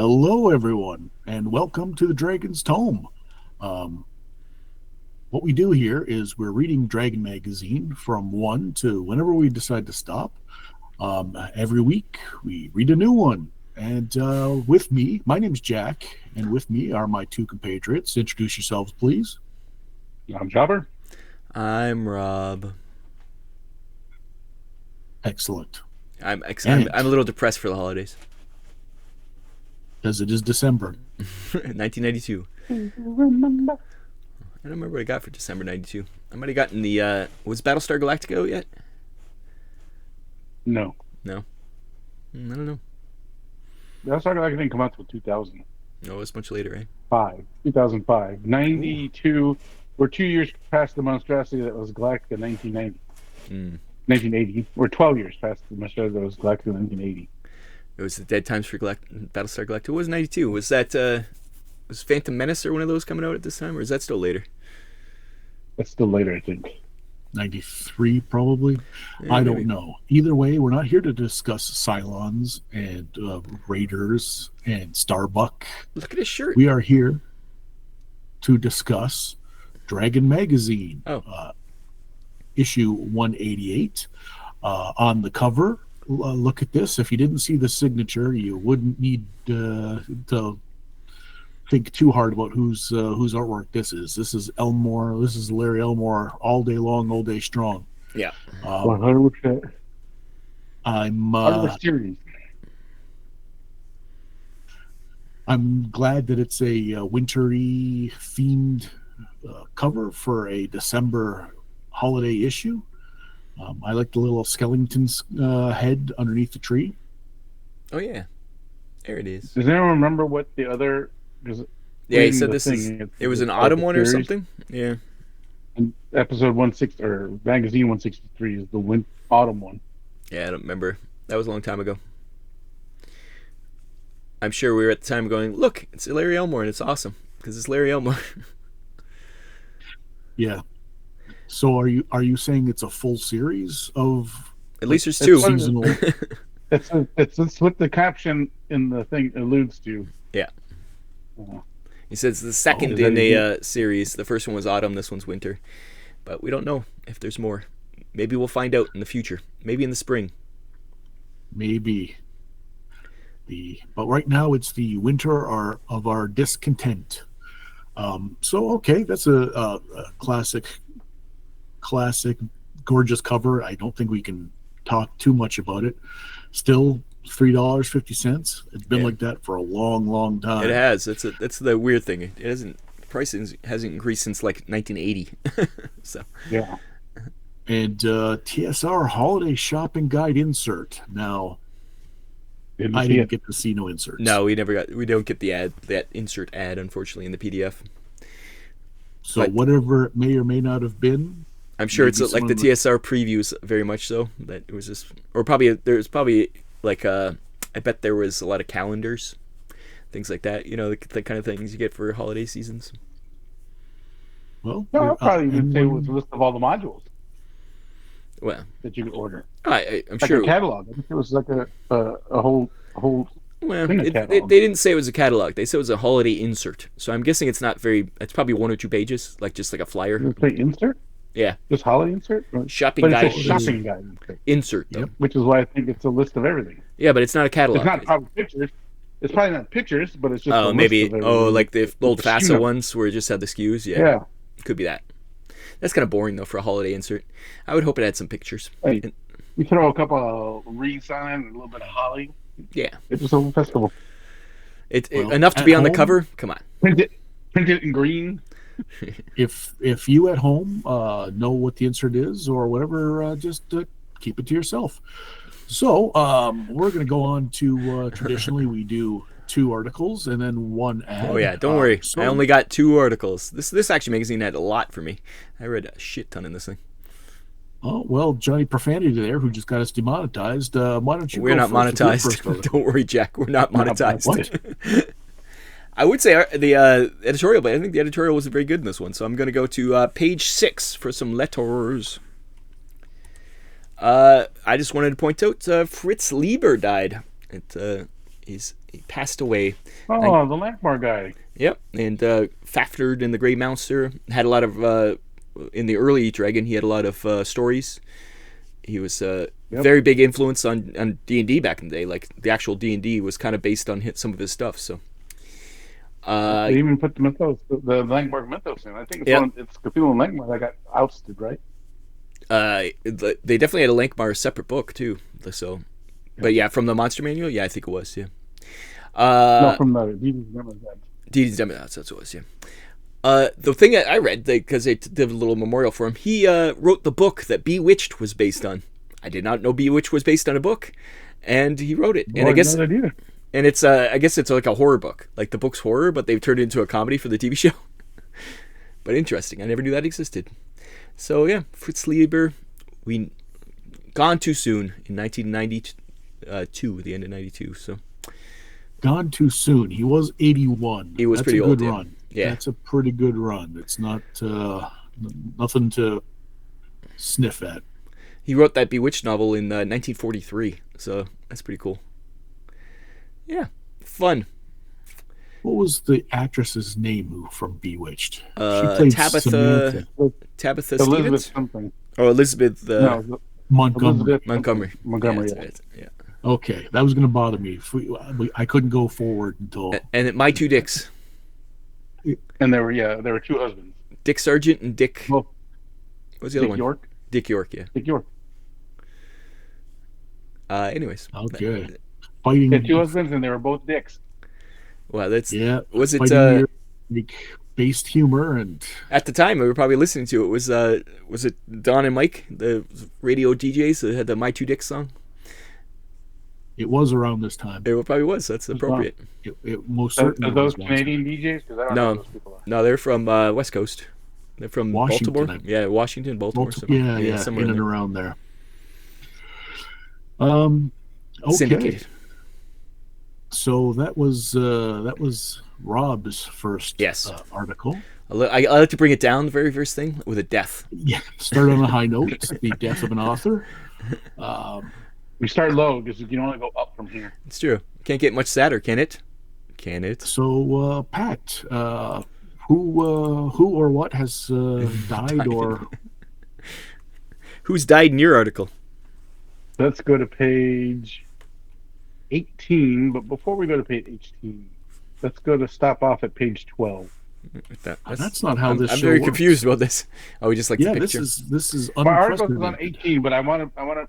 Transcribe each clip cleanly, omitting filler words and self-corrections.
Hello, everyone, and welcome to the Dragon's Tome. Um, what we do here is we're reading Dragon Magazine from 1 to whenever we decide to stop. Every week we read a new one. And with me, my name's Jack, and with me are my two compatriots. Introduce yourselves, please. I'm Jobber. I'm Rob. Excellent. I'm And a little depressed for the holidays. as it is December. 1992. Remember? I don't remember what I got for December 92. I might have gotten the was Battlestar Galactica out yet? No. No. I don't know. That's not like it didn't come out till 2005. No, it was much later, right? 2005. 92. We're 2 years past the monstrosity that was Galactica 1990. 1980. We're 12 years past the monstrosity that was Galactica 1980. It was the Dead Times for Battlestar Galactica. It was 92. Was that was Phantom Menace or one of those coming out at this time, or is that still later? That's still later, I think. 93, probably. Yeah, I maybe. don't know. Either way, we're not here to discuss Cylons and Raiders and Starbuck. Look at his shirt. We are here to discuss Dragon Magazine, issue 188. On the cover, look at this. If you didn't see the signature, you wouldn't need to think too hard about whose artwork this is. This is Elmore. This is Larry Elmore, all day long, all day strong. Yeah. 100%. I'm Part of the series. I'm glad that it's a wintry themed cover for a December holiday issue. I like the little skeleton's head underneath the tree. Oh yeah. There it is. Does anyone remember what the other... Yeah, he said it was an autumn one or something. Yeah. And episode 160 or magazine 163 is the autumn one. Yeah, I don't remember. That was a long time ago. I'm sure we were at the time going, look, it's Larry Elmore and it's awesome because it's Larry Elmore. Yeah. So are you saying it's a full series of? At least there's two. Seasonal. It's what the caption in the thing alludes to. Yeah. He says the second in a series. The first one was autumn. This one's winter. But we don't know if there's more. Maybe we'll find out in the future. Maybe in the spring. Maybe. But right now it's the winter of our discontent. So okay, that's a classic, gorgeous cover. I don't think we can talk too much about it. Still $3.50. It's been like that for a long time. It has. That's the weird thing. It hasn't. Price hasn't increased since like 1980. So yeah. And TSR holiday shopping guide insert. Now, I didn't get to see no inserts. No, we don't get the ad, that insert ad, unfortunately, in the PDF. So but whatever it may or may not have been, I'm sure it's like the TSR previews, very much so. That it was just, or there's probably like I bet there was a lot of calendars, things like that. You know, the kind of things you get for holiday seasons. Well, no, I'll probably even say it was a list of all the modules. Well, that you could order. I'm like sure a catalog. I think it was like a whole. Well, they didn't say it was a catalog. They said it was a holiday insert. So I'm guessing it's not very. It's probably 1 or 2 pages, like just like a flyer. Did it say insert? Yeah. Just holiday insert? Shopping guide. It's a shopping guide insert, though. Yep. Which is why I think it's a list of everything. Yeah, but it's not a catalog. It's not probably pictures. It's probably not pictures, but it's just. Oh, maybe. Oh, like the old FASA ones where it just had the SKUs. Yeah. Could be that. That's kind of boring though for a holiday insert. I would hope it had some pictures. Hey, you throw a couple of wreaths on it and a little bit of holly. Yeah. It's just a festival. Enough to be on the cover. Come on. Print it in green. If you at home know what the insert is or whatever, just keep it to yourself. So we're going to go on to traditionally we do 2 articles and then 1 ad. Oh yeah, don't worry. I only got 2 articles. This actually magazine had a lot for me. I read a shit ton in this thing. Oh well, Johnny Profanity there, who just got us demonetized. Why don't you? We're not monetized. Don't worry, Jack. We're not monetized. I would say the editorial, but I think the editorial wasn't very good in this one. So I'm going to go to page 6 for some letters. I just wanted to point out Fritz Lieber died. He passed away. Oh, the Lankmar guy. Yep, and Fafnir and the Grey Mounster had a lot of in the early Dragon. He had a lot of stories. He was a very big influence on D&D back in the day. Like the actual D&D was kind of based on some of his stuff. So they even put the mythos, the Lankmar mythos in. I think it's Cthulhu and Lankmar that got ousted, right? They definitely had a Lankmar separate book too. So, but yeah, from the Monster Manual, I think it was. Yeah. No, from the D&D's Demogods. D&D's Demogods, that's what it was. Yeah. The thing that I read, because they did a little memorial for him, he wrote the book that Bewitched was based on. I did not know Bewitched was based on a book, and he wrote it. And I guess, and it's I guess it's like a horror book. Like the book's horror, but they've turned it into a comedy for the TV show. But interesting. I never knew that existed. So yeah, Fritz Lieber, gone too soon in 1992, the end of 92. So. Gone too soon. He was 81. He was pretty old. That's a good old. run. Yeah, that's a pretty good run. It's not nothing to sniff at. He wrote that Bewitched novel in 1943, so that's pretty cool. Yeah, fun. What was the actress's name from Bewitched? She played Tabitha Stevens? Elizabeth something. Oh, Elizabeth Montgomery. Montgomery. Yeah. Okay, that was going to bother me. I couldn't go forward until. And My Two Dicks. And there were two husbands. Dick Sargent and Dick. Well, what's the other one? York. Dick York, yeah. Dick York. Anyways. Okay. Fighting. He had two husbands, and they were both dicks. Wow, that's Was it based humor and at the time we were probably listening to it was it Don and Mike, the radio DJs that had the My Two Dicks song? It was around this time. It probably was. That's appropriate. It most certainly. Are those Canadian DJs? Because I don't know who those people are. No, they're from West Coast. They're from Washington, Baltimore. Yeah, Washington, Baltimore. Yeah, somewhere in and around there. Okay. Syndicated. So that was Rob's first article. I like to bring it down, the very first thing, with a death. Yeah, start on a high note. The death of an author. We start low because you can only go up from here. It's true. Can't get much sadder, can it? Can it? So, Pat, who or what has died or who's died in your article? Let's go to page 18. But before we go to page 18, let's stop off at page 12. That's not how this. I'm show very works. confused about this. Oh, we just like the picture. This is my article is on 18, but I want to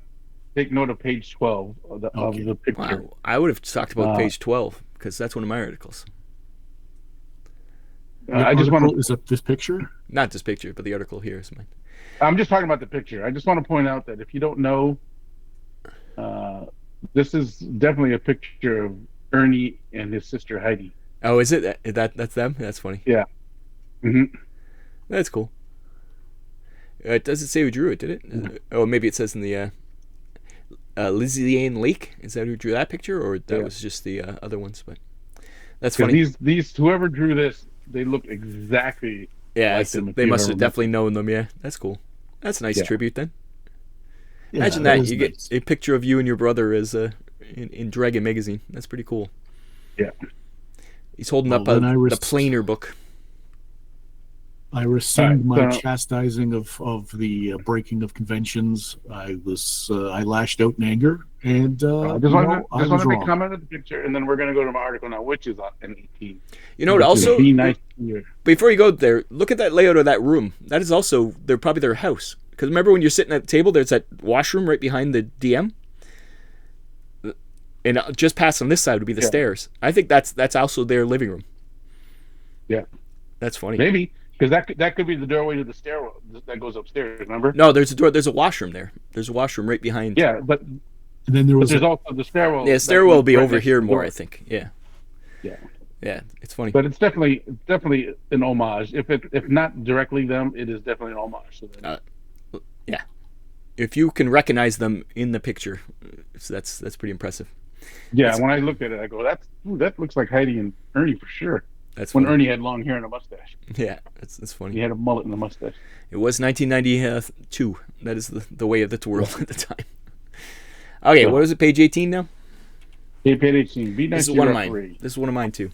take note of page 12 of the picture. Wow. I would have talked about page 12 because that's one of my articles. I just want to. Is it this picture? Not this picture, but the article here is mine. I'm just talking about the picture. I just want to point out that if you don't know, this is definitely a picture of Ernie and his sister Heidi. Oh, is it? That's them? That's funny. Yeah. Mm-hmm. That's cool. It doesn't say who drew it, did it? Oh, maybe it says in the Lizzie Ann Lake. Is that who drew that picture, or that was just the other ones? But that's funny. These whoever drew this, they look exactly. Yeah, like them they must have definitely known them. Yeah, that's cool. That's a nice tribute then. Yeah, imagine that you get a picture of you and your brother as in Dragon magazine. That's pretty cool. Yeah. He's holding up the planer book. I received my chastising of the breaking of conventions. I lashed out in anger, and I just want to make a comment of the picture, and then we're going to go to my article now, which is an 18. You know what? Also, be nice here. Before you go there, look at that layout of that room. That is also probably their house. Because remember when you're sitting at the table, there's that washroom right behind the DM, and just past on this side would be the stairs. I think that's also their living room. Yeah, that's funny. Maybe. Because that could be the doorway to the stairwell that goes upstairs. Remember? No, there's a door. There's a washroom there. There's a washroom right behind. Yeah, but and then there's also the stairwell. Yeah, stairwell will be over here more, I think. Yeah. Yeah. Yeah, it's funny. But it's definitely an homage. If not directly them, it is definitely an homage. So yeah. If you can recognize them in the picture, so that's pretty impressive. Yeah, when I looked at it, I go, that looks like Heidi and Ernie for sure. That's when funny. Ernie had long hair and a mustache. Yeah, that's funny. He had a mullet and a mustache. It was 1992. That is the way of the world at the time. Okay, what is it? Page 18 now? KP 18. Be nice This is to one your of mine. referee. This is one of mine too.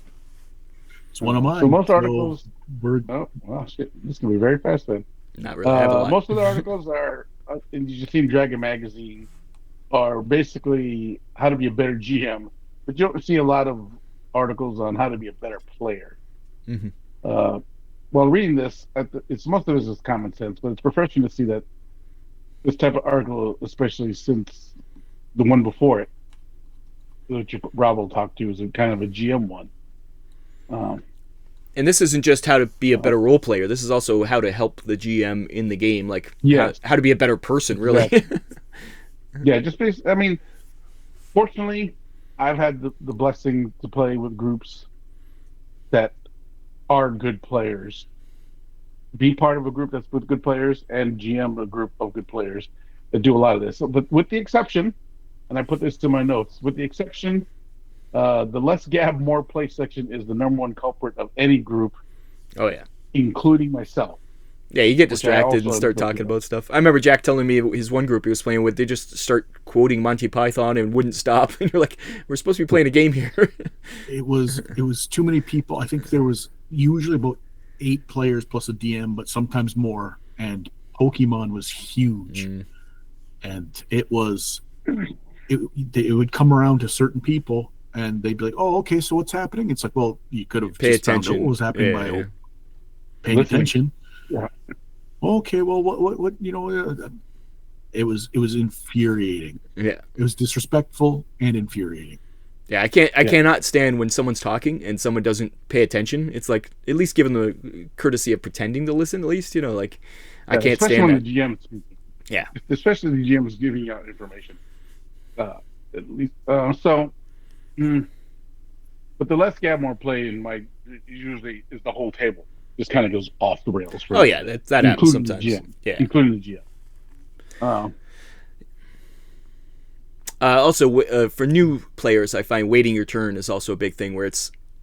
It's one of mine. So most articles. We're Oh, wow, shit. This is going to be very fast then. Not really. I have a lot. Most of the articles are, in you see in Dragon Magazine, are basically how to be a better GM, but you don't see a lot of articles on how to be a better player. Mm-hmm. While reading this, it's most of it is common sense, but it's refreshing to see that this type of article, especially since the one before it, which Rob will talk to, is a kind of a GM one. And this isn't just how to be a better role player. This is also how to help the GM in the game, like Yes. how to be a better person, really. Exactly. Yeah, just basically, I mean, fortunately, I've had the blessing to play with groups that are good players, be part of a group that's with good players, and GM a group of good players that do a lot of this. So, but with the exception, and I put this to my notes, with the exception, the less gab, more play section is the number one culprit of any group, Oh yeah. including myself. Yeah, you get Which I distracted and also start am talking guilty of. about stuff. I remember Jack telling me his one group he was playing with, they just start quoting Monty Python and wouldn't stop. And you're like, we're supposed to be playing a game here. it was too many people. I think there was usually about 8 players plus a DM, but sometimes more. And Pokemon was huge, and it would come around to certain people, and they'd be like, "Oh, okay, so what's happening?" It's like, well, you could have Pay just found out attention. what was happening Yeah, by yeah. paying Listening. attention. Yeah. Okay, well, what it was infuriating. Yeah. It was disrespectful and infuriating. Yeah, I cannot stand when someone's talking and someone doesn't pay attention. It's like, at least give them the courtesy of pretending to listen, at least, like, I can't especially stand when that. the GM is speaking. Yeah. Especially the GM is giving out information. At least but the less gab more play in my usually is the whole table just kind of goes off the rails. For Oh me, yeah, that happens including sometimes. the GM, Yeah. including the GM. Also, for new players, I find waiting your turn is also a big thing where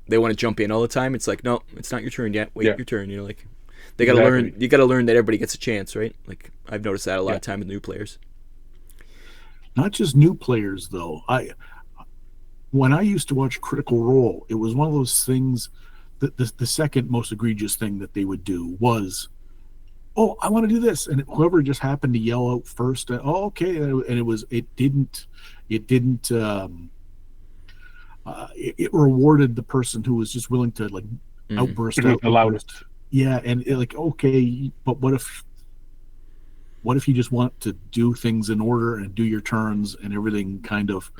they want to jump in all the time. It's like, no, it's not your turn yet. Wait your turn. Like, they got to learn. You got to learn that everybody gets a chance, right? Like, I've noticed that a lot of time with new players. Not just new players, though. When I used to watch Critical Role, it was one of those things that the second most egregious thing that they would do was, "Oh, I want to do this," and whoever just happened to yell out first, "Oh, okay," and it didn't it rewarded the person who was just willing to like outburst. The loudest. Yeah, and like, okay, but what if you just want to do things in order and do your turns and everything kind of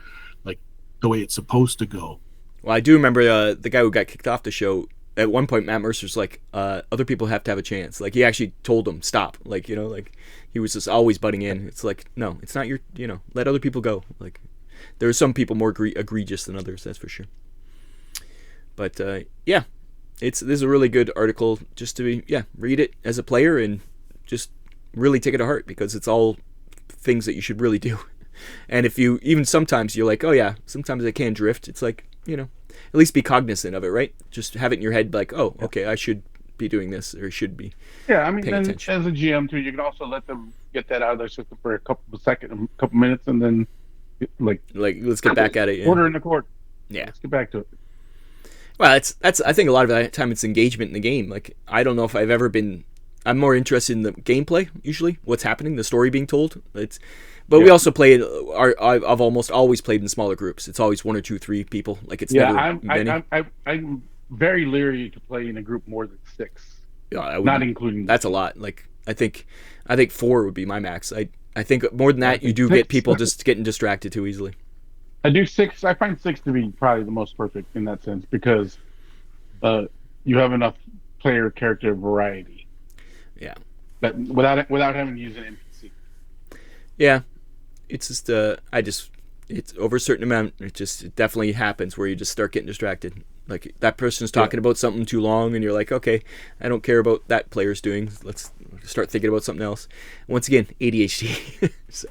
like the way it's supposed to go? Well, I do remember the guy who got kicked off the show. At one point, Matt Mercer's like, other people have to have a chance. Like, he actually told them, stop. Like, like, he was just always butting in. It's like, no, it's not your, let other people go. Like, there are some people more egregious than others, that's for sure. But, yeah, this is a really good article just to read it as a player and just really take it to heart because it's all things that you should really do. And if you, even sometimes you're like, oh yeah, sometimes I can drift. It's like, at least be cognizant of it, right? Just have it in your head like, oh, okay, I should be doing this or should be. Yeah, I mean, paying attention. as a GM too, you can also let them get that out of their system for a couple minutes, and then like let's get back at it. Yeah. Order in the court. Yeah, let's get back to it. Well, that's I think a lot of the time it's engagement in the game. Like, I don't know if I've ever been. I'm more interested in the gameplay usually, what's happening, the story being told. But we also play. I've almost always played in smaller groups. It's always 1 or 2, 3 people. Like, it's never many. I'm very leery to play in a group more than 6. Yeah, not including. That's a lot. Like, I think 4 would be my max. I think more than that, you do get people just getting distracted too easily. I do 6. I find 6 to be probably the most perfect in that sense because you have enough player character variety. Yeah. But without having to use an NPC. Yeah. It's just it's over a certain amount. It definitely happens where you just start getting distracted. Like, that person's talking about something too long, and you're like, okay, I don't care about that player's doing. Let's start thinking about something else. Once again, ADHD. So,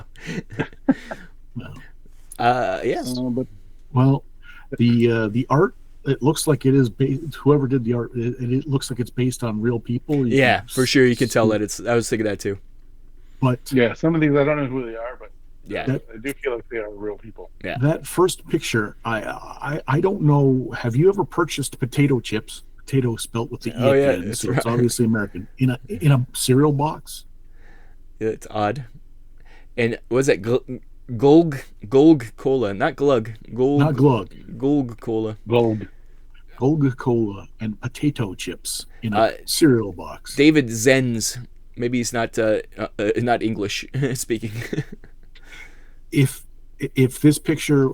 Well, the art. It looks like it is whoever did the art. It looks like it's based on real people. Yeah, for sure. You can tell that it's. I was thinking that too. But yeah, some of these I don't know who they are, but Yeah. I do feel like they are real people. Yeah. That first picture, I don't know. Have you ever purchased potato chips? Potato spelt with the E Oh, at yeah, the end, it's so it's right. obviously American. In a cereal box. It's odd. And was that Golg Cola, not Glug. Not glug. Golg Cola. Gold. Coca-Cola and potato chips in a Uh, cereal box. David Zenz. Maybe he's not not English speaking. If this picture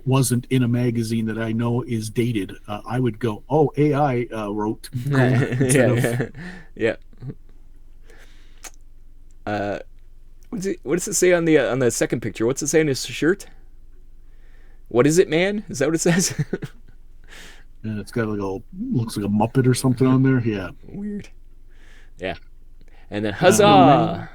wasn't in a magazine that I know is dated, I would go, "Oh, AI wrote gold instead of." Yeah. What does it say on the second picture? What's it say on his shirt? What is it, man? Is that what it says? And it's got looks like a Muppet or something on there. Yeah, Weird. Yeah. And then huzzah!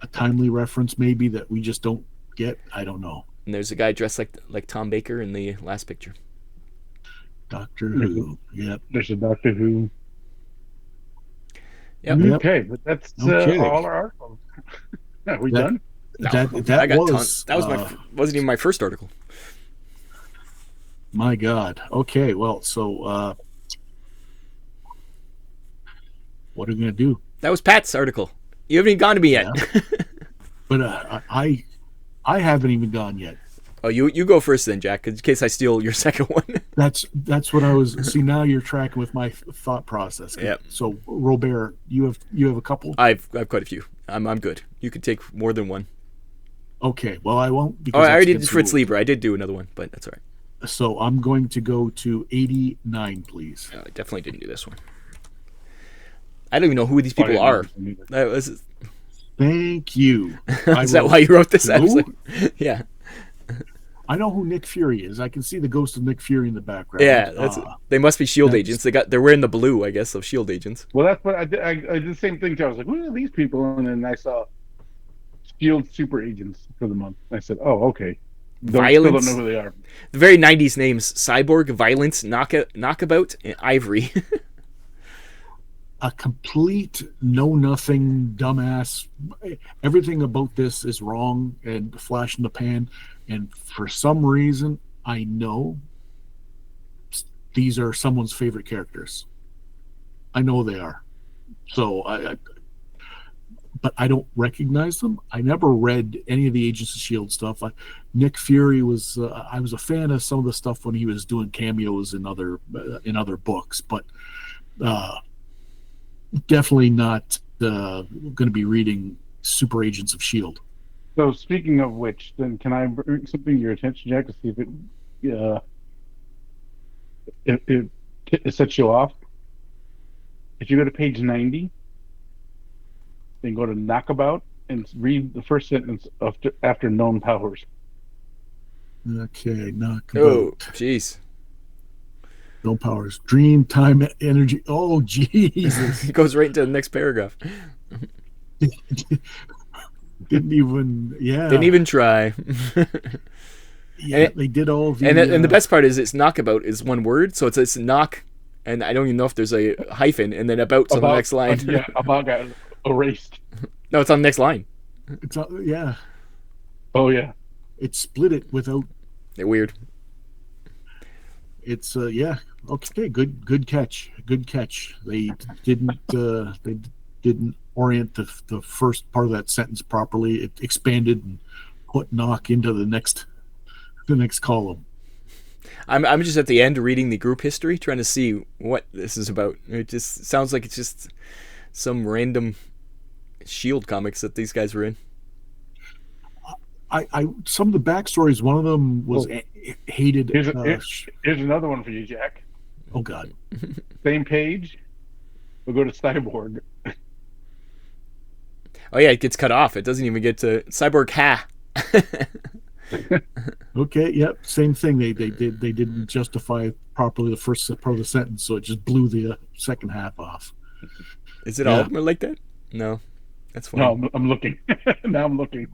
A timely reference maybe that we just don't get. I don't know. And there's a guy dressed like Tom Baker in the last picture. Doctor Who. Yep. There's a Doctor Who. Yep. Okay, but that's Okay. all our articles. Are we done? That was wasn't even my first article. My God. Okay. Well, so what are we gonna do? That was Pat's article. You haven't even gone to me yet. Yeah. But I haven't even gone yet. Oh, you go first then, Jack, in case I steal your second one. That's what I was. See, now you're tracking with my thought process. Yep. So Robert, you have a couple. I've quite a few. I'm good. You could take more than one. Okay. Well, I won't. Oh, I already did Fritz Lieber. I did do another one, but that's all right. So I'm going to go to 89, please. I definitely didn't do this one. I don't even know who these people are. That was. Thank you. Is that why you wrote this? I was like, yeah. I know who Nick Fury is. I can see the ghost of Nick Fury in the background. Yeah, they must be Shield agents. They're wearing the blue, I guess, of Shield agents. Well, that's what I did. I did the same thing too. I was like, "Who are these people?" And then I saw Shield super agents for the month. I said, "Oh, okay." Violence. Still don't know who they are. The very 90s names: Cyborg, Violence, Knockabout, and Ivory. A complete know-nothing dumbass. Everything about this is wrong and flash in the pan. And for some reason, I know these are someone's favorite characters. I know they are. So but I don't recognize them. I never read any of the Agents of S.H.I.E.L.D. stuff. Nick Fury was. I was a fan of some of the stuff when he was doing cameos in other books, but definitely not going to be reading Super Agents of S.H.I.E.L.D. So speaking of which, then can I bring something to your attention, Jack, to see if it sets you off? If you go to page 90, then go to Knockabout and read the first sentence after known powers. Okay, Knockabout. Oh, jeez. No powers. Dream, time, energy. Oh, Jesus. It goes right into the next paragraph. Didn't even try. Yeah, they did all the... And the best part is it's Knockabout is one word, so it's knock, and I don't even know if there's a hyphen, and then about's on the next line. Yeah, about got erased. No, it's on the next line. It's yeah. Oh, yeah. It split it without... They're weird. It's, yeah. Okay, good catch. Good catch. They didn't orient the first part of that sentence properly. It expanded and put knock into the next column. I'm just at the end reading the group history, trying to see what this is about. It just sounds like it's just some random S.H.I.E.L.D. comics that these guys were in. I some of the backstories. One of them was hated. Here's another one for you, Jack. Oh God. Same page. We'll go to Cyborg. Oh yeah, it gets cut off. It doesn't even get to Cyborg. Ha. Okay. Yep. Same thing. They didn't justify properly the first part of the sentence, so it just blew the second half off. Is it all of them are like that? No, that's fine. No, I'm looking. Now I'm looking.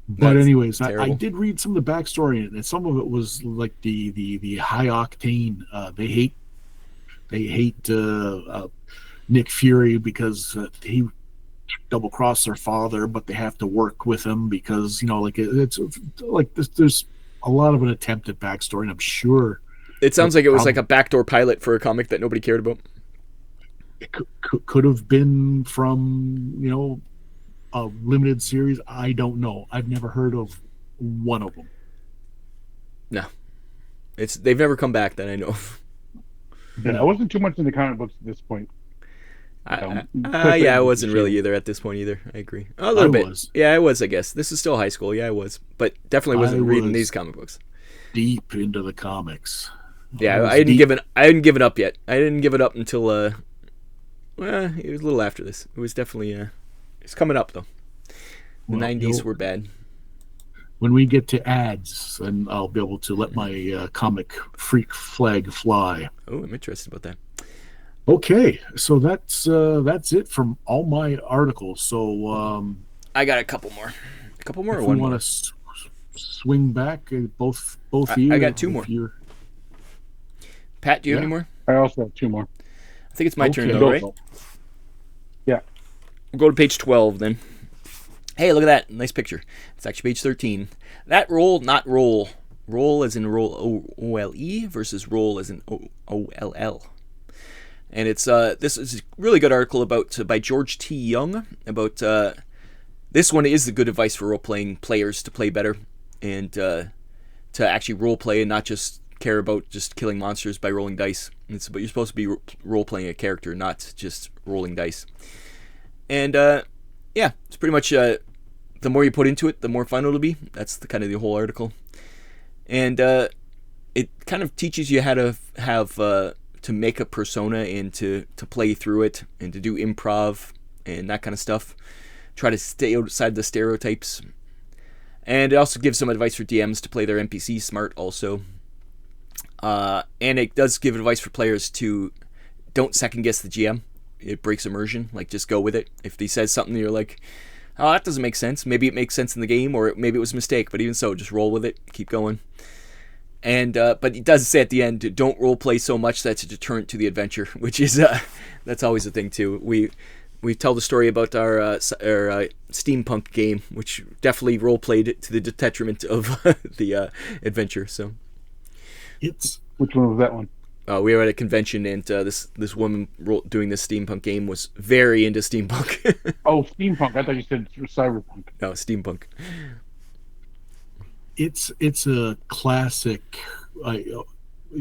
But anyways, I did read some of the backstory, and some of it was like the high octane. They hate Nick Fury because double cross their father, but they have to work with him because like it's like there's a lot of an attempt at backstory, and I'm sure It sounds like it was like a backdoor pilot for a comic that nobody cared about. it could have been from a limited series. I don't know. I've never heard of one of them. No, they've never come back that I know of. Yeah, I wasn't too much in the comic books at this point. I wasn't really either at this point either. I agree. A little bit. Yeah, I was, I guess. This is still high school. Yeah, I was. But definitely wasn't reading these comic books. Deep into the comics. Yeah, I hadn't given up yet. I didn't give it up until it was a little after this. It was definitely it's coming up though. The 90s were bad. When we get to ads, and I'll be able to let my comic freak flag fly. Oh, I'm interested about that. Okay, so that's it from all my articles. So I got a couple more. Or if one we want to swing back, both of you. I got two more. Pat, do you have any more? I also have two more. I think it's my turn though, right? Yeah. We'll go to page 12 then. Hey, look at that. Nice picture. It's actually page 13. That roll, not roll. Roll as in roll O-L-E versus roll as in O-L-L. And it's this is a really good article by George T. Young about this one is the good advice for role-playing players to play better and to actually role-play and not just care about just killing monsters by rolling dice. But you're supposed to be role-playing a character, not just rolling dice. And yeah, it's pretty much the more you put into it, the more fun it'll be. That's the kind of the whole article. And it kind of teaches you how to have to make a persona and to play through it and to do improv and that kind of stuff. Try to stay outside the stereotypes. And it also gives some advice for DMs to play their NPCs smart also. And it does give advice for players to don't second guess the GM. It breaks immersion. Like, just go with it. If he says something, you're like, oh, that doesn't make sense. Maybe it makes sense in the game, or maybe it was a mistake. But even so, just roll with it. Keep going. And but he does say at the end, don't role play so much that's a deterrent to the adventure, which is that's always a thing too. We tell the story about our steampunk game, which definitely role played to the detriment of the adventure. So, which one was that one? We were at a convention, and this woman doing this steampunk game was very into steampunk. Oh, steampunk! I thought you said cyberpunk. No, steampunk. It's a classic.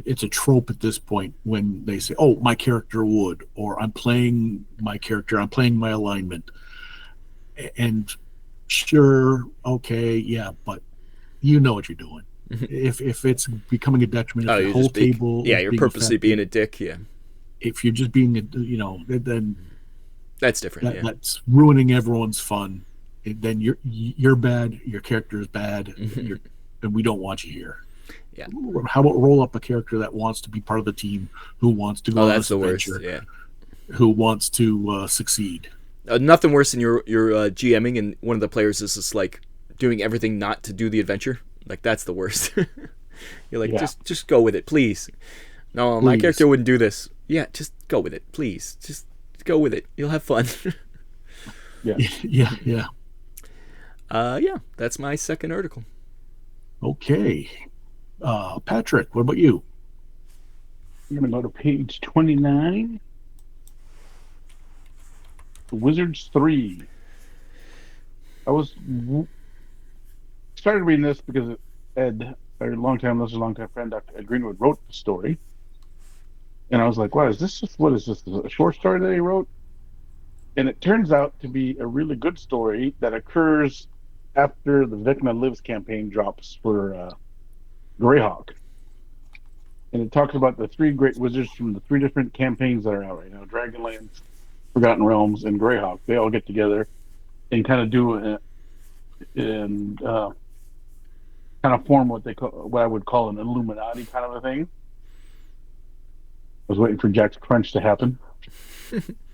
It's a trope at this point when they say, "Oh, my character would," or "I'm playing my character. I'm playing my alignment." And sure, okay, yeah, but you know what you're doing. If it's becoming a detriment, if the whole table, you're purposely being a dick. Yeah. If you're just being, then that's different. That's ruining everyone's fun. Then you're bad. Your character is bad, and we don't want you here. Yeah. How about roll up a character that wants to be part of the team, who wants to go on this adventure, yeah, who wants to succeed. Nothing worse than you're GMing and one of the players is just like doing everything not to do the adventure. Like, that's the worst. You're like, just go with it, please. No, my character wouldn't do this. Yeah, just go with it, please. Just go with it. You'll have fun. Yeah. Yeah, that's my second article. Okay. Patrick, what about you? I'm going to go to page 29. Wizards 3. Started reading this because Ed, our longtime friend, Dr. Ed Greenwood, wrote the story. And I was like, what is this? A short story that he wrote? And it turns out to be a really good story that occurs after the Vecna Lives campaign drops for Greyhawk. And it talks about the three great wizards from the three different campaigns that are out right now: Dragonlance, Forgotten Realms, and Greyhawk. They all get together and kind of do kind of form what I would call an Illuminati kind of a thing. I was waiting for Jack's crunch to happen.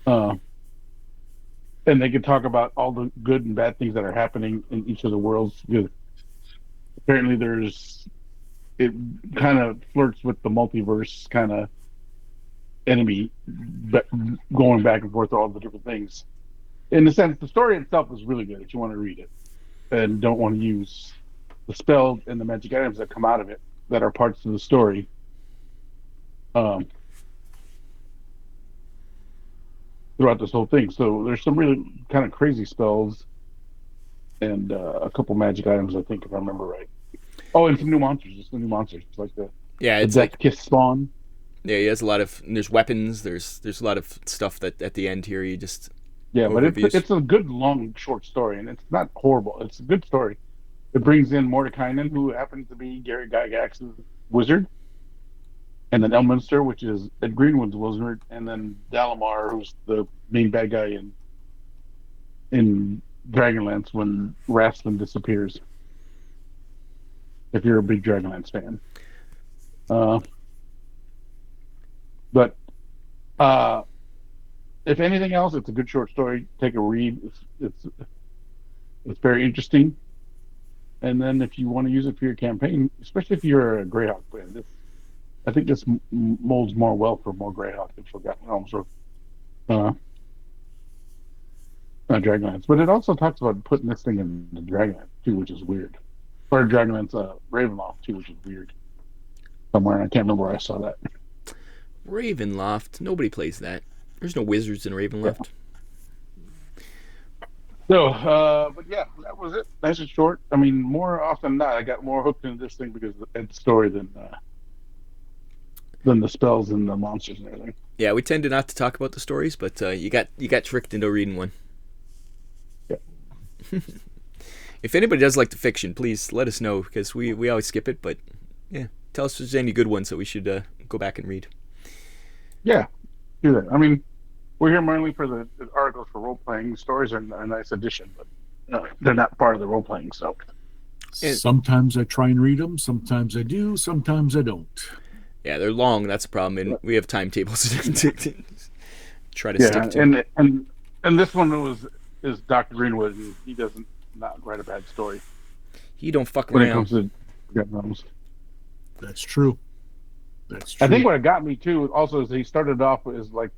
And they could talk about all the good and bad things that are happening in each of the worlds. Apparently it kind of flirts with the multiverse kind of enemy, but going back and forth all the different things. in the sense, the story itself is really good if you want to read it and don't want to use the spells and the magic items that come out of it that are parts of the story. Throughout this whole thing, so there's some really kind of crazy spells and a couple magic items, I think, if I remember right. Oh, and some new monsters. Just the new monsters, like the it's Death Kiss Spawn. Yeah, he has a lot of. There's weapons. There's a lot of stuff that at the end here you just. Yeah, overviews. but it's a good long short story, and it's not horrible. It's a good story. It brings in Mordekainen, who happens to be Gary Gygax's wizard, and then Elminster, which is Ed Greenwood's wizard, and then Dalamar, who's the main bad guy in Dragonlance when Rasslin disappears. If you're a big Dragonlance fan, but if anything else, it's a good short story. Take a read. It's very interesting. And then if you want to use it for your campaign, especially if you're a Greyhawk fan, I think this molds more well for more Greyhawk than Forgotten Realms or Dragonlance. But it also talks about putting this thing in the Dragonlance too, which is weird. Or Dragonlance Ravenloft too, which is weird. Somewhere, I can't remember where I saw that. Ravenloft. Nobody plays that. There's no wizards in Ravenloft. So, but yeah, that was it. Nice and short. I mean, more often than not, I got more hooked into this thing because of the story than the spells and the monsters and everything. Yeah, we tend to not to talk about the stories, but you got tricked into reading one. Yeah. If anybody does like the fiction, please let us know because we always skip it. But yeah, tell us if there's any good ones that we should go back and read. Yeah, do that. I mean, we're here mainly for the articles for role playing. Stories are a nice addition, but they're not part of the role playing. So sometimes I try and read them. Sometimes I do. Sometimes I don't. Yeah, they're long. That's a problem, and we have timetables to try to stick to. And this one is Dr. Greenwood, and he doesn't not write a bad story. He don't fuck when around. It comes to Forgotten Realms. That's true. That's true. I think what it got me too also is he started off as like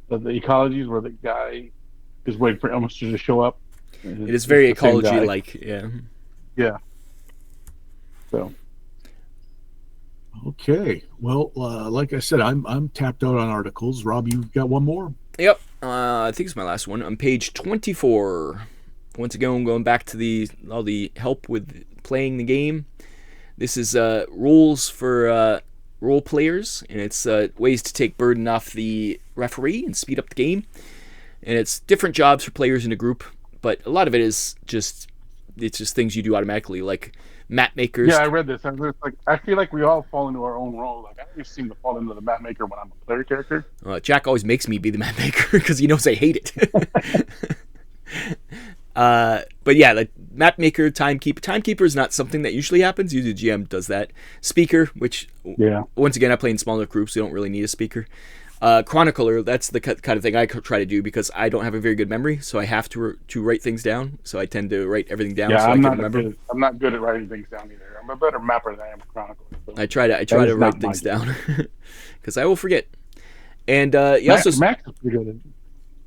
the ecologies where the guy is waiting for Elminster to show up. It is very ecology-like, yeah. Yeah. So. Okay. Well, like I said, I'm tapped out on articles. Rob, you got one more? Yep. I think it's my last one. On page 24. Once again, I'm going back to all the help with playing the game. This is rules for role players, and it's ways to take burden off the referee and speed up the game. And it's different jobs for players in a group, but a lot of it is just things you do automatically, like map makers. Yeah, I read this. I feel like we all fall into our own role. Like I always seem to fall into the map maker when I'm a player character. Jack always makes me be the map maker because he knows I hate it. But yeah, like map maker, timekeeper. Timekeeper is not something that usually happens. Usually the GM does that. Speaker, which once again I play in smaller groups, so you don't really need a speaker. Chronicler, that's the kind of thing I try to do because I don't have a very good memory, so I have to write things down. So I tend to write everything down so I can remember. I'm not good at writing things down either. I'm a better mapper than I am a chronicler. So I try to write things down because I will forget. And Max is pretty good at it.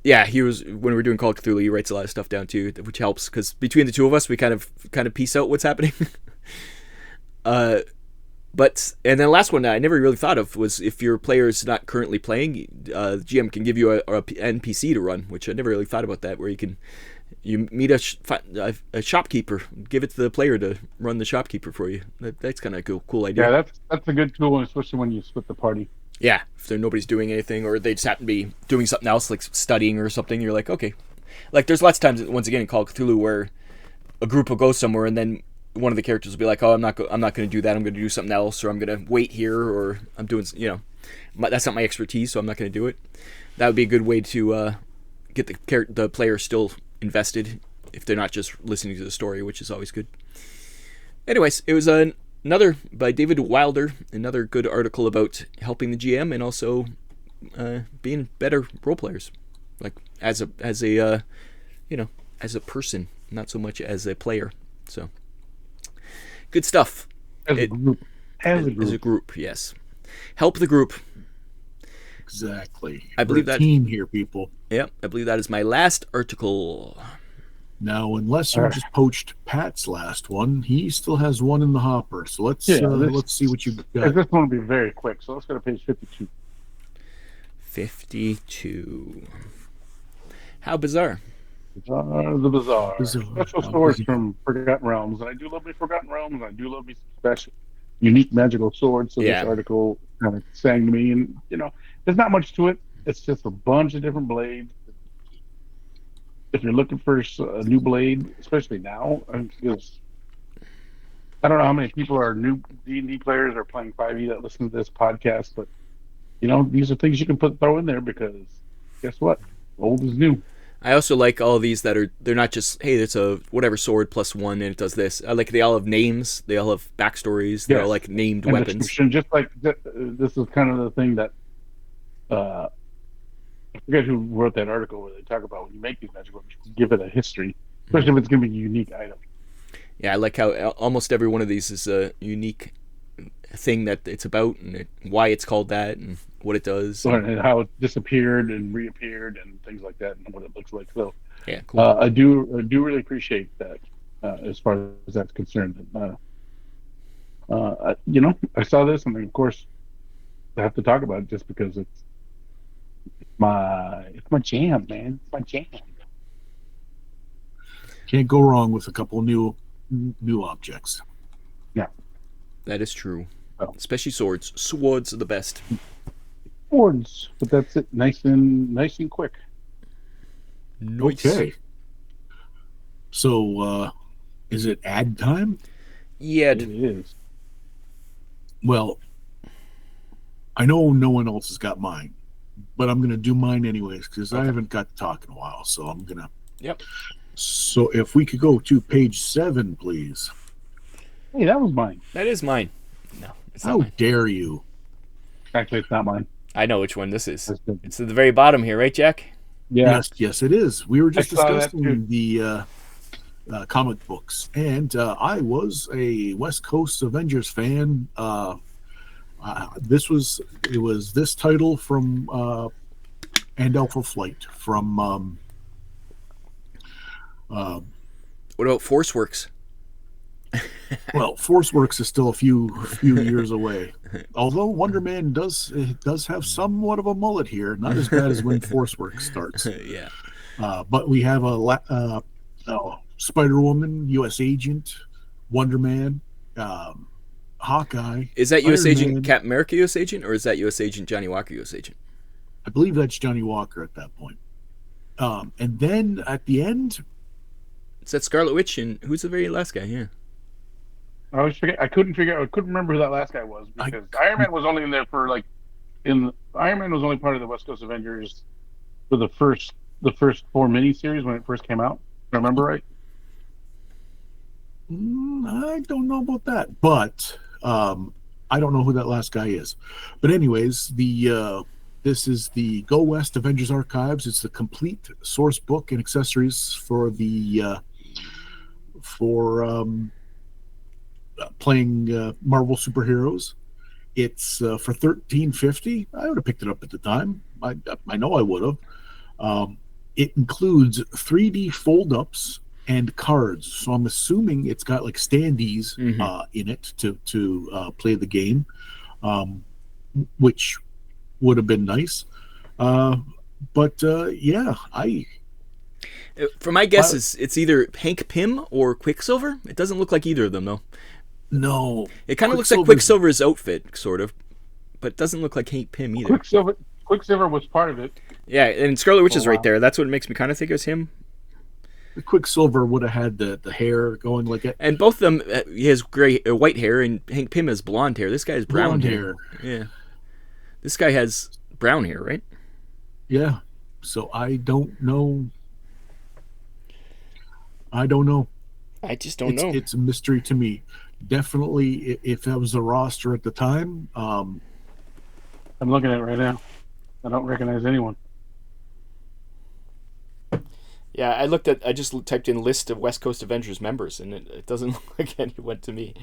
Yeah, he was when we were doing Call of Cthulhu. He writes a lot of stuff down too, which helps because between the two of us, we kind of piece out what's happening. But and then the last one that I never really thought of was if your player is not currently playing, the GM can give you a NPC to run, which I never really thought about that. Where you meet a shopkeeper, give it to the player to run the shopkeeper for you. That's kind of a cool idea. Yeah, that's a good tool, especially when you split the party. Yeah, if nobody's doing anything, or they just happen to be doing something else, like studying or something, you're like, okay. Like, there's lots of times, once again, in Call of Cthulhu, where a group will go somewhere, and then one of the characters will be like, oh, I'm not going to do that, I'm going to do something else, or I'm going to wait here, or I'm doing, that's not my expertise, so I'm not going to do it. That would be a good way to get the player still invested, if they're not just listening to the story, which is always good. Anyways, it was another by David Wilder, another good article about helping the GM and also being better role players, like as a person, not so much as a player. So good stuff. As a group, yes. Help the group. Exactly. I believe We're a that. team here, people. Yep, I believe that is my last article. Now, unless you just poached Pat's last one, he still has one in the hopper. So let's Yeah, let's see what you got. This one will be very quick. So let's go to page 52. 52. How bizarre. The Bizarre. Bizarre. Special How stories bizarre. from Forgotten Realms. And I do love me Forgotten Realms. And I do love me some special, unique magical swords. So Yeah. this article kind of sang to me. And, there's not much to it. It's just a bunch of different blades. If you're looking for a new blade, especially now, because I don't know how many people are new D&D players or playing 5e that listen to this podcast, but, these are things you can throw in there because guess what? Old is new. I also like all of these they're not just, hey, it's a whatever sword +1 and it does this. I like they all have names, they all have backstories, they're all like named and weapons. Description, just like this is kind of the thing that I forget who wrote that article where they talk about when you make these magic weapons, you give it a history, especially if it's going to be a unique item. Yeah, I like how almost every one of these is a unique thing that it's about and why it's called that and what it does. And how it disappeared and reappeared and things like that and what it looks like. So yeah, cool. I do really appreciate that as far as that's concerned. I saw this and of course I have to talk about it just because it's my jam, man. It's my jam. Can't go wrong with a couple new objects. Yeah, that is true. Oh. Especially swords. Swords are the best. Swords, but that's it. Nice and quick. Nice. Okay. So, is it ad time? Yeah. It is. Well, I know no one else has got mine, but I'm going to do mine anyways because I haven't got to talk in a while. So I'm going to. Yep. So if we could go to page 7, please. Hey, that was mine. That is mine. No, it's not How mine. dare you? Actually, it's not mine. I know which one this is. That's good. It's at the very bottom here, right, Jack? Yeah. Yes, it is. We were just I saw that discussing the comic books, and I was a West Coast Avengers fan. It was this title from and Alpha Flight from. What about Forceworks? Well, Forceworks is still a few years away. Although Wonder Man does have somewhat of a mullet here, not as bad as when Forceworks starts. Yeah. But we have a Spider-Woman, U.S. Agent, Wonder Man, Hawkeye. Is that U.S. Iron Agent Man. Captain America U.S. Agent, or is that U.S. Agent Johnny Walker U.S. Agent? I believe that's Johnny Walker at that point. And then at the end, Is that Scarlet Witch, and who's the very last guy? Yeah. I always forget. I couldn't remember who that last guy was because Iron Man was only in there for Iron Man was only part of the West Coast Avengers for the first 4 miniseries when it first came out. Remember right? I don't know about that, but I don't know who that last guy is. But anyways, this is the Go West Avengers Archives. It's the complete source book and accessories for the playing Marvel superheroes. It's for $13.50. I would have picked it up at the time. I know I would have. It includes 3D fold-ups and cards, so I'm assuming it's got like standees in it to play the game, which would have been nice. But yeah, For my guess, it's either Hank Pym or Quicksilver. It doesn't look like either of them, though. No. It kind of looks like Quicksilver's outfit, sort of, but it doesn't look like Hank Pym either. Quicksilver was part of it. Yeah, and Scarlet Witch is right there. That's what makes me kind of think it was him. Quicksilver would have had the hair going like it. And both of them, he has white hair, and Hank Pym has blonde hair. This guy has brown hair. Yeah. This guy has brown hair, right? Yeah. So I don't know. I just don't know. It's a mystery to me. Definitely, if that was the roster at the time. I'm looking at it right now. I don't recognize anyone. Yeah, I just typed in list of West Coast Avengers members, and it doesn't look like anyone to me.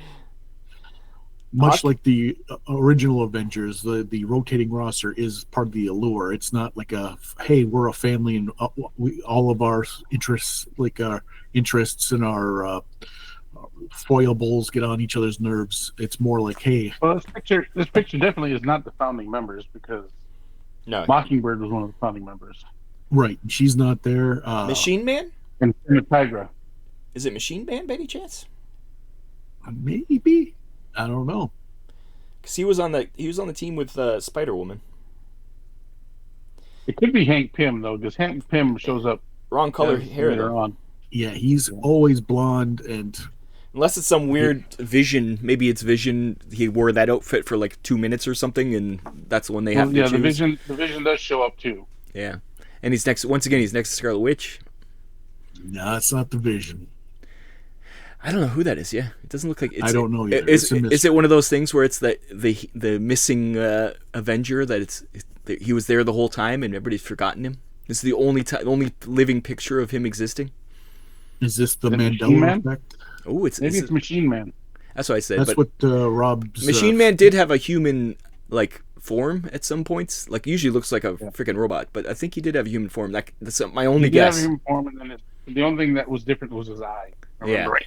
much like the original Avengers, the rotating roster is part of the allure. It's not like hey, we're a family and we all of our interests, like our interests and our foibles get on each other's nerves. It's more like, hey, well, this picture definitely is not the founding members because No. Mockingbird was one of the founding members. right? She's not there. Machine Man? And Tigra. Is it Machine Man by any chance? Maybe, I don't know. Because he was on the team with Spider Woman. It could be Hank Pym though, because Hank Pym shows up Wrong color hair later though. on. Yeah, he's always blonde, and Unless it's some weird Vision, maybe it's Vision. He wore that outfit for like 2 minutes or something, and that's the one they have to choose. The Vision does show up too. Yeah, and he's next to Scarlet Witch. no, it's not the Vision. I don't know who that is. Yeah, it doesn't look like. I don't know either. Is it one of those things where it's the missing Avenger that he was there the whole time and everybody's forgotten him? This is the only living picture of him existing. Is this the Machine Mandela Man? effect? Oh, It's Machine Man. That's what I said. That's but what Rob's Machine Man did have a human like form at some points. Like usually looks like a freaking robot, but I think he did have a human form. That's my only guess. He did have a human form, and then the only thing that was different was his eye. Yeah. Right.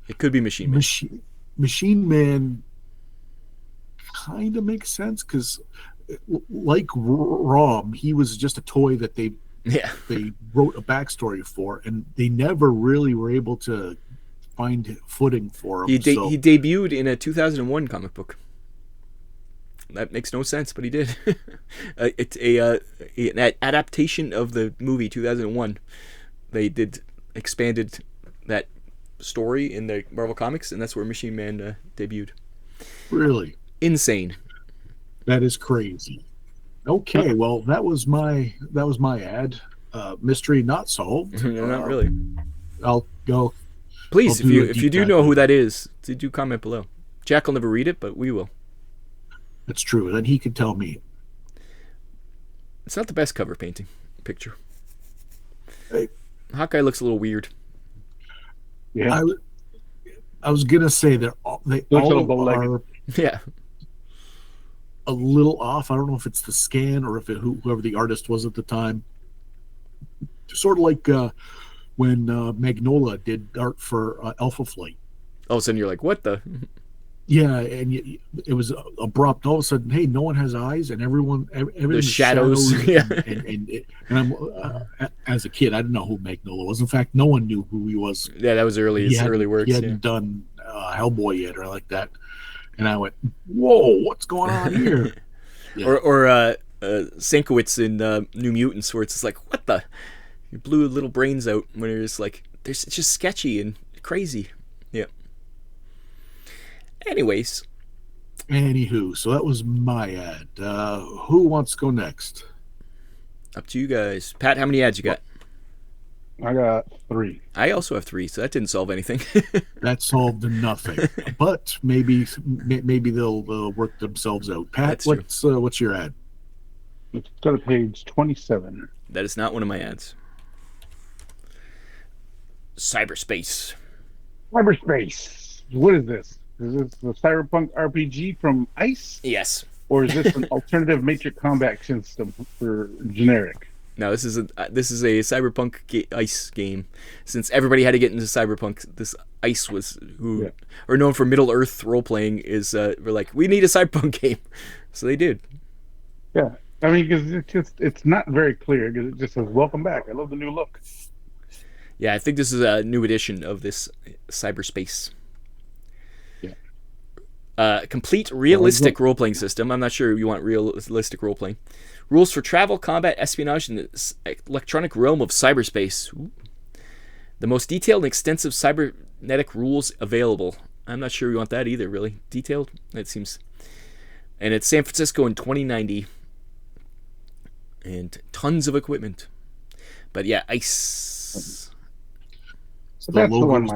It could be Machine Man. Machine Man kind of makes sense because, like Rom, he was just a toy that they wrote a backstory for, and they never really were able to find footing for him. He debuted in a 2001 comic book. That makes no sense, but he did. It's an adaptation of the movie 2001. They expanded that story in the Marvel Comics, and that's where Machine Man debuted. Really? Insane. That is crazy. Okay, well, that was my ad. Mystery not solved. No, not really. I'll go. Please, I'll do a if deep you do dive. know who that is, do comment below. Jack will never read it, but we will. That's true. Then he could tell me. It's not the best cover painting picture. Hey. Hawkeye looks a little weird. Yeah. I was gonna say they all are Yeah. a little off. I don't know if it's the scan or if whoever the artist was at the time. Sort of like when Magnola did art for Alpha Flight. All of a sudden you're like, what the? Yeah, and it was abrupt. All of a sudden, hey, no one has eyes, and everything's shadows. Yeah. And I'm as a kid, I didn't know who Magnola was. In fact, no one knew who he was. Yeah, that was early works. He hadn't done Hellboy yet or like that. And I went, whoa, what's going on here? Yeah. Or Sienkiewicz in New Mutants, where it's just like, what the? You blew little brains out when it's like, it's just sketchy and crazy. Yeah. Anyways. Anywho, so that was my ad. Who wants to go next? Up to you guys. Pat, how many ads you got? I got 3. I also have 3, so that didn't solve anything. That solved nothing. But maybe they'll work themselves out. Pat, what's your ad? Let's go to page 27. That is not one of my ads. Cyberspace. Cyberspace. What is this? Is this the Cyberpunk RPG from ICE? Yes. Or is this an alternative matrix combat system for generic? No, this is a Cyberpunk ICE game. Since everybody had to get into Cyberpunk, this ICE was or known for Middle Earth role playing is we're like, we need a Cyberpunk game, so they did. Yeah, I mean, because it's not very clear because it just says welcome back. I love the new look. Yeah, I think this is a new edition of this cyberspace. Complete realistic role-playing system. I'm not sure you want realistic role-playing. Rules for travel, combat, espionage in the electronic realm of cyberspace. Ooh. The most detailed and extensive cybernetic rules available. I'm not sure we want that either, really. Detailed? It seems. And it's San Francisco in 2090. And tons of equipment. But yeah, ICE. So that's the one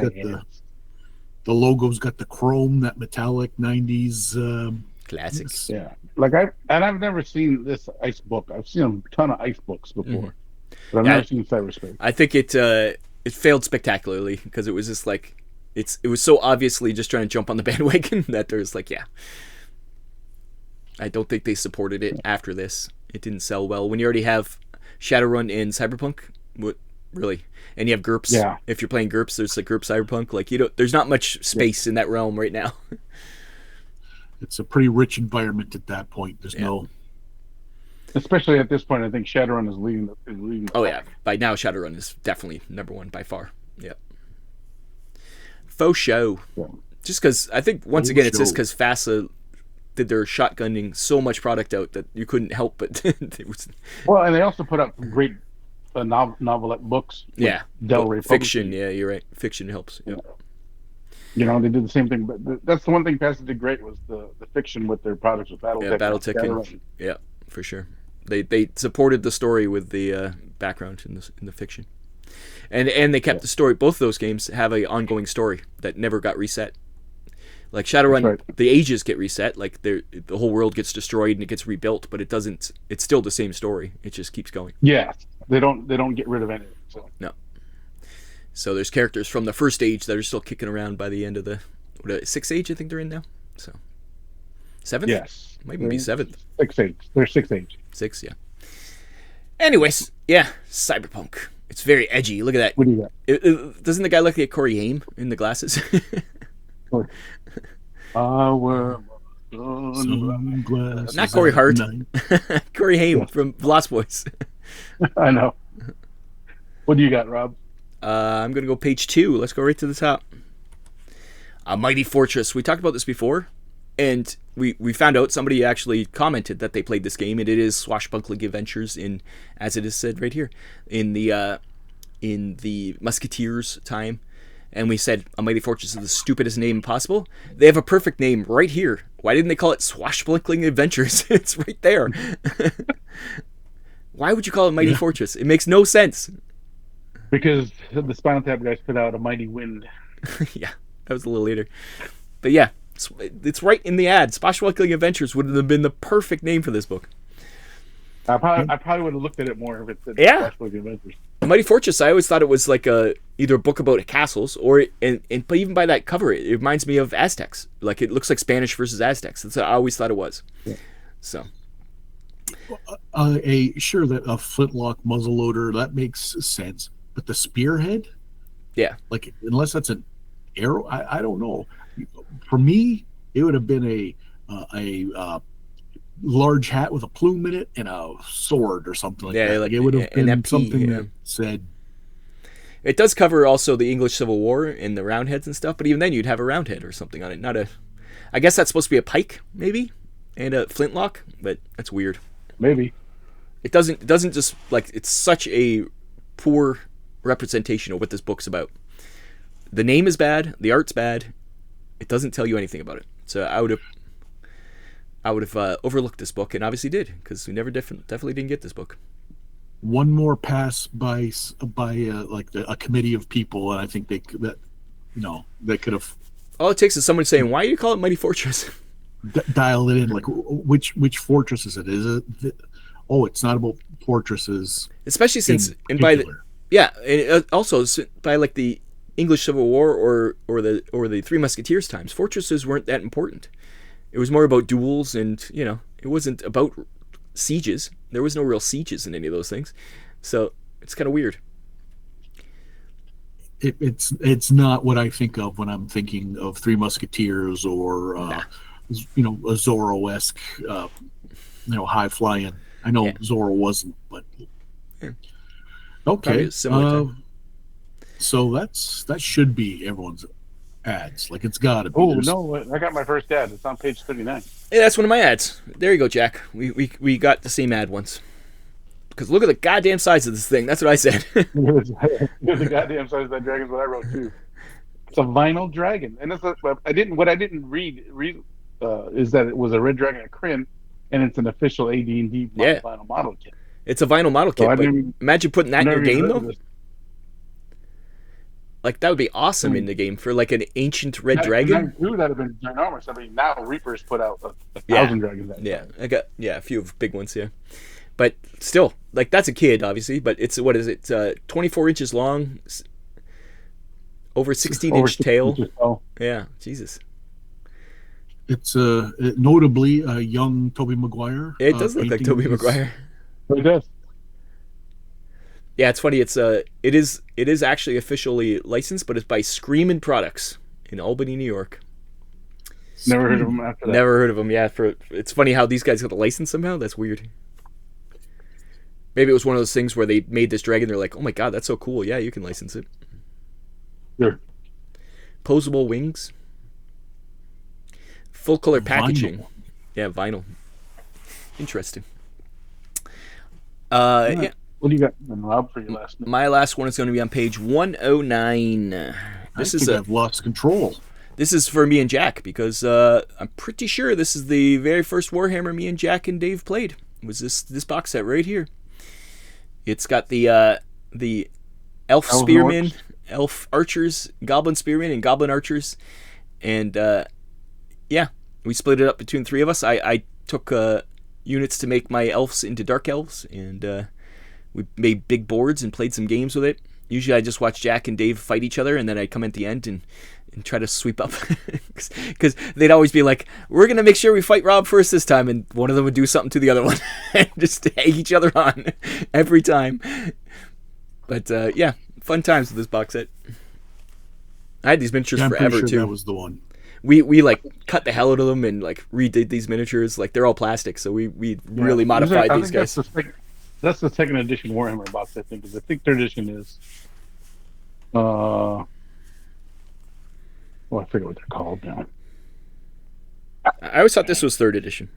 the logo's got the chrome, that metallic 90s classics. Yeah. Like I've never seen this ICE book. I've seen a ton of ICE books before. But I've never seen cyberspace. I think it failed spectacularly because it was just like it was so obviously just trying to jump on the bandwagon that there's like, yeah. I don't think they supported it after this. It didn't sell well. When you already have Shadowrun and Cyberpunk, what really? And you have GURPS. Yeah. If you're playing GURPS, there's like GURPS Cyberpunk. Like there's not much space in that realm right now. It's a pretty rich environment at that point. There's no. Especially at this point, I think Shadowrun is leading. Oh yeah, by now Shadowrun is definitely number one by far. Yeah. Faux show. Yeah. Just because I think once again it's just because FASA did their shotgunning so much product out that you couldn't help but. It was... Well, and they also put out great novelette books. Yeah. Del Rey fiction. Yeah, you're right. Fiction helps. Yeah. You know, they did the same thing, but that's the one thing FASA did great was the fiction with their products with BattleTech. Yeah, BattleTech. Yeah, for sure. They supported the story with the background in the fiction, and they kept the story. Both of those games have a ongoing story that never got reset. Like Shadowrun, the ages get reset. Like the whole world gets destroyed and it gets rebuilt, but it doesn't. It's still the same story. It just keeps going. Yeah, they don't get rid of anything. So. No. So there's characters from the first age that are still kicking around by the end of the sixth age. I think they're in now. So 7th. Yes, might even be 7th. 6th age. They're 6th age. 6, yeah. Anyways, yeah, Cyberpunk. It's very edgy. Look at that. What do you got? Doesn't the guy look like Corey Haim in the glasses? Not Corey Hart. Corey Haim from Lost Boys. I know. What do you got, Rob? I'm going to go page 2. Let's go right to the top. A Mighty Fortress. We talked about this before, and we found out somebody actually commented that they played this game, and it is swashbuckling adventures in, as it is said right here, in the Musketeers time. And we said A Mighty Fortress is the stupidest name possible. They have a perfect name right here. Why didn't they call it Swashbuckling Adventures? It's right there. Why would you call it Mighty Fortress? It makes no sense. Because the Spinal Tap guys put out A Mighty Wind. Yeah, that was a little later. But yeah, it's right in the ad. Swashbuckling Adventures would have been the perfect name for this book. I probably would have looked at it more if it said Swashbuckling Adventures. Mighty Fortress, I always thought it was like either a book about castles but even by that cover, it reminds me of Aztecs. Like it looks like Spanish versus Aztecs. That's what I always thought it was. Yeah. So, sure that a flintlock muzzleloader that makes sense, but the spearhead, yeah, like unless that's an arrow, I don't know. For me, it would have been a large hat with a plume in it and a sword or something like that. Like it would have been MP, something that said. It does cover also the English Civil War and the Roundheads and stuff, but even then you'd have a roundhead or something on it. Not a. I guess that's supposed to be a pike, maybe, and a flintlock, but that's weird. Maybe. It doesn't just like it's such a poor representation of what this book's about. The name is bad, the art's bad. It doesn't tell you anything about it. So I would have overlooked this book, and obviously did, because we never definitely didn't get this book. One more pass by a committee of people, and I think they could have. All it takes is someone saying, "Why do you call it Mighty Fortress?" Dial it in, like which fortress is it? Is it? It's not about fortresses. Especially since, and by and also by like the English Civil War or the Three Musketeers times, fortresses weren't that important. It was more about duels, and it wasn't about sieges. There was no real sieges in any of those things, so it's kind of weird. It's not what I think of when I'm thinking of Three Musketeers or a Zorro-esque, high flying. I know Zorro wasn't, but okay. So that should be everyone's ads. Like it's got to be. Oh no! I got my first ad. It's on page 39. Yeah, that's one of my ads. There you go, Jack. We got the same ad once. Because look at the goddamn size of this thing. That's what I said. The goddamn size of that dragon is what I wrote too. It's a vinyl dragon, and I didn't read is that it was a red dragon at Kryn, and it's an official AD&D vinyl model kit. It's a vinyl model kit. But imagine putting that in your game though. Like that would be awesome in the game for like an ancient red dragon. That would have been ginormous. I mean, now Reapers put out 1,000 dragons. I got a few big ones here, but still, like that's a kid obviously. But it's 24 inches long. over 16-inch tail. 16 inches tall. Yeah, Jesus. It's notably a young Tobey Maguire. It does look like painting Tobey these- Maguire. It does. Yeah, it's funny. It is actually officially licensed, but it's by Screamin' Products in Albany, New York. Never heard of them after that. Never heard of them. Yeah, it's funny how these guys got the license somehow. That's weird. Maybe it was one of those things where they made this dragon. They're like, oh my god, that's so cool. Yeah, you can license it. Sure. Posable wings. Full color packaging. Vinyl. Yeah, vinyl. Interesting. Right. Yeah. What do you got, Rob, for your last name? My last one is going to be on page 109. I've lost control. This is for me and Jack because I'm pretty sure this is the very first Warhammer me and Jack and Dave played. It was this box set right here. It's got the elf Elven spearmen, orcs. elf archers, goblin spearmen, and goblin archers, and yeah, we split it up between three of us. I took units to make my elves into dark elves, and we made big boards and played some games with it. Usually I just watch Jack and Dave fight each other, and then I'd come at the end and try to sweep up. Because they'd always be like, we're going to make sure we fight Rob first this time, and one of them would do something to the other one. And just egg each other on every time. But yeah, fun times with this box set. I had these miniatures I'm forever, pretty sure too. that was the one. We like cut the hell out of them and like redid these miniatures. Like they're all plastic, so we really modified these guys. That's the second edition Warhammer box, I think. 'Cause I think third edition is, well, I forget what they're called now. I always thought this was third edition.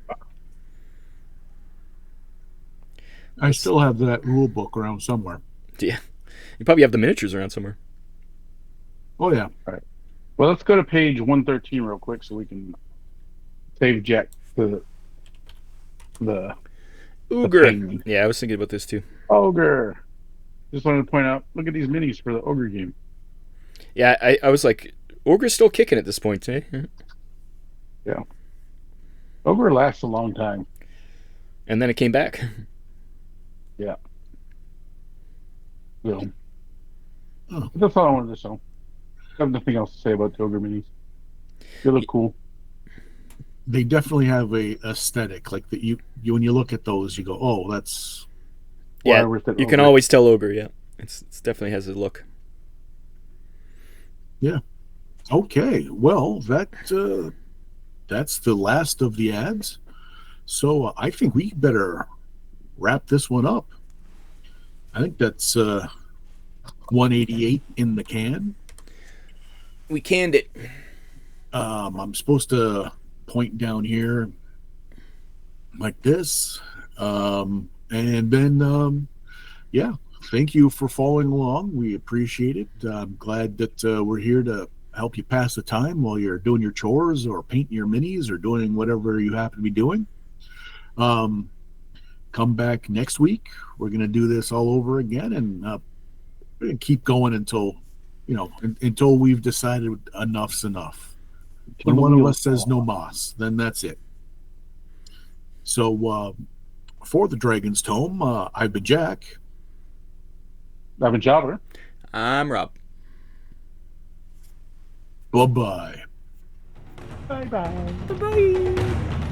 I still have that rule book around somewhere. Yeah, you probably have the miniatures around somewhere. Oh yeah. Well, let's go to page 113 real quick so we can save Jack the Ogre. penguin. Yeah, I was thinking about this too. Ogre. Just wanted to point out, look at these minis for the Ogre game. Yeah, I was like, Ogre's still kicking at this point, eh? Yeah. Ogre lasts a long time. And then it came back. Yeah. So, Oh. that's all I wanted to show. I have nothing else to say about the Ogre minis. They look cool. They definitely have a aesthetic. Like that you when you look at those, you go, oh, that's Yeah, Why with it you can Ogre. always tell Ogre, yeah. It's definitely has a look. okay. Well, that's the last of the ads. So I think we better wrap this one up. I think that's 188 in the can. We canned it. I'm supposed to point down here like this. And then, yeah, thank you for following along. We appreciate it. I'm glad that we're here to help you pass the time while you're doing your chores or painting your minis or doing whatever you happen to be doing. Come back next week. We're going to do this all over again, and we're going to keep going until we've decided enough's enough. When one of us says no mas, then that's it. So for the Dragon's Tome, I've been Jack. I've been Jobber. I'm Rob. Bye-bye. Bye-bye. Bye-bye.